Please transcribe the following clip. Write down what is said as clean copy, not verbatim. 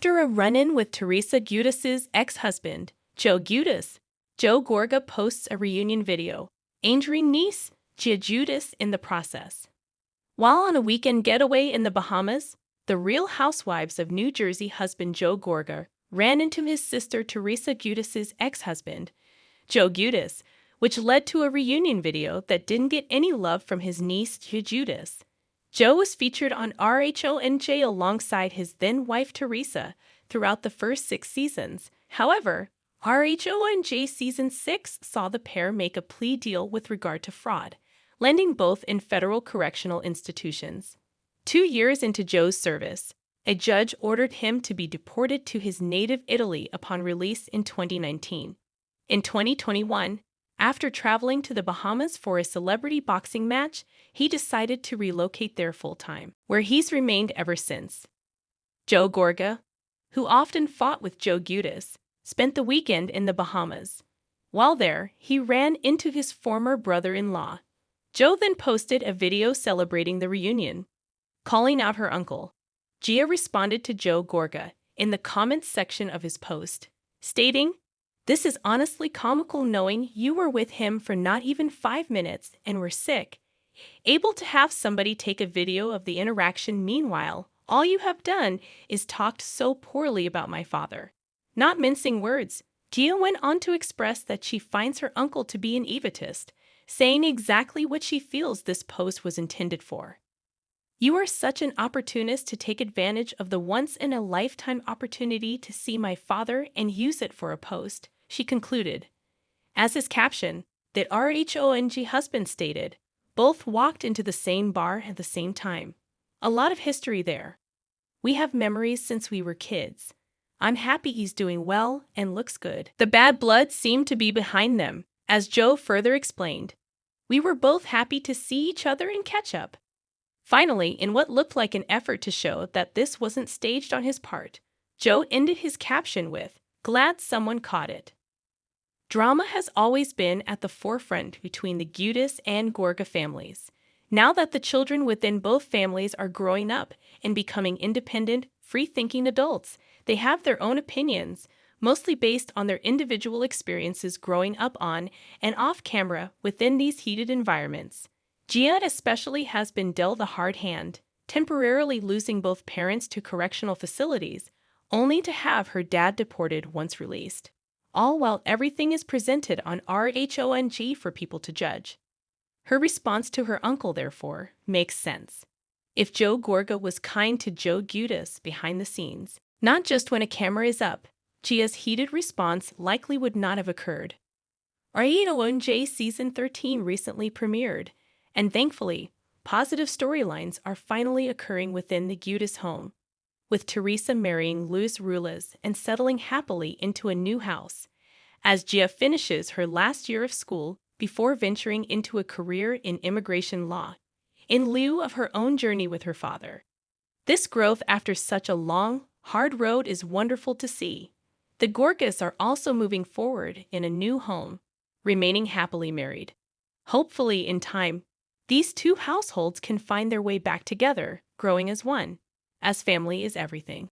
After a run-in with Teresa Giudice's ex-husband, Giudice, Joe Gorga posts a reunion video, injuring niece Giudice in the process. While on a weekend getaway in the Bahamas, the Real Housewives of New Jersey husband Joe Gorga ran into his sister Teresa Giudice's ex-husband, Joe Giudice, which led to a reunion video that didn't get any love from his niece Giudice. Joe was featured on RHONJ alongside his then-wife Teresa throughout the first 6 seasons. However, RHONJ Season 6 saw the pair make a plea deal with regard to fraud, landing both in federal correctional institutions. 2 years into Joe's service, a judge ordered him to be deported to his native Italy upon release in 2019. In 2021, after traveling to the Bahamas for a celebrity boxing match, he decided to relocate there full-time, where he's remained ever since. Joe Gorga, who often fought with Joe Giudice, spent the weekend in the Bahamas. While there, he ran into his former brother-in-law. Joe then posted a video celebrating the reunion, calling out her uncle. Gia responded to Joe Gorga in the comments section of his post, stating, "This is honestly comical knowing you were with him for not even 5 minutes and were sick. Able to have somebody take a video of the interaction. Meanwhile, all you have done is talked so poorly about my father." Not mincing words, Gia went on to express that she finds her uncle to be an egotist, saying exactly what she feels this post was intended for. "You are such an opportunist to take advantage of the once-in-a-lifetime opportunity to see my father and use it for a post," she concluded. As his caption, that RHONG husband stated, both walked into the same bar at the same time. A lot of history there. We have memories since we were kids. I'm happy he's doing well and looks good. The bad blood seemed to be behind them, as Joe further explained. "We were both happy to see each other and catch up." Finally, in what looked like an effort to show that this wasn't staged on his part, Joe ended his caption with, "Glad someone caught it." Drama has always been at the forefront between the Giudice and Gorga families. Now that the children within both families are growing up and becoming independent, free-thinking adults, they have their own opinions, mostly based on their individual experiences growing up on and off camera within these heated environments. Gia especially has been dealt a hard hand, temporarily losing both parents to correctional facilities, only to have her dad deported once released. All while everything is presented on RHONG for people to judge. Her response to her uncle, therefore, makes sense. If Joe Gorga was kind to Joe Giudice behind the scenes, not just when a camera is up, Gia's heated response likely would not have occurred. RHONG Season 13 recently premiered, and thankfully, positive storylines are finally occurring within the Giudice home, with Teresa marrying Luis Ruiz and settling happily into a new house, as Gia finishes her last year of school before venturing into a career in immigration law, in lieu of her own journey with her father. This growth after such a long, hard road is wonderful to see. The Gorgas are also moving forward in a new home, remaining happily married. Hopefully, in time, these two households can find their way back together, growing as one, as family is everything.